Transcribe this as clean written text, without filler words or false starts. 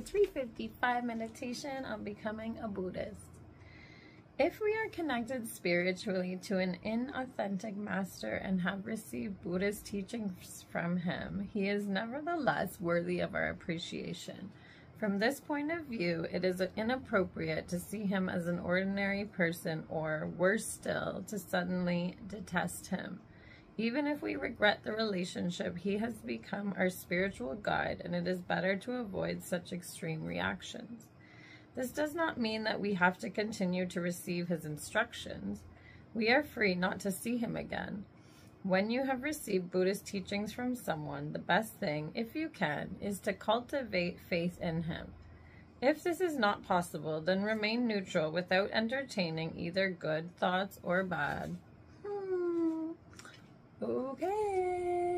355 meditation on becoming a Buddhist. If we are connected spiritually to an inauthentic master and have received Buddhist teachings from him, he is nevertheless worthy of our appreciation. From this point of view, it is inappropriate to see him as an ordinary person or, worse still, to suddenly detest him. Even if we regret the relationship, he has become our spiritual guide, and it is better to avoid such extreme reactions. This does not mean that we have to continue to receive his instructions. We are free not to see him again. When you have received Buddhist teachings from someone, the best thing, if you can, is to cultivate faith in him. If this is not possible, then remain neutral without entertaining either good thoughts or bad. Okay.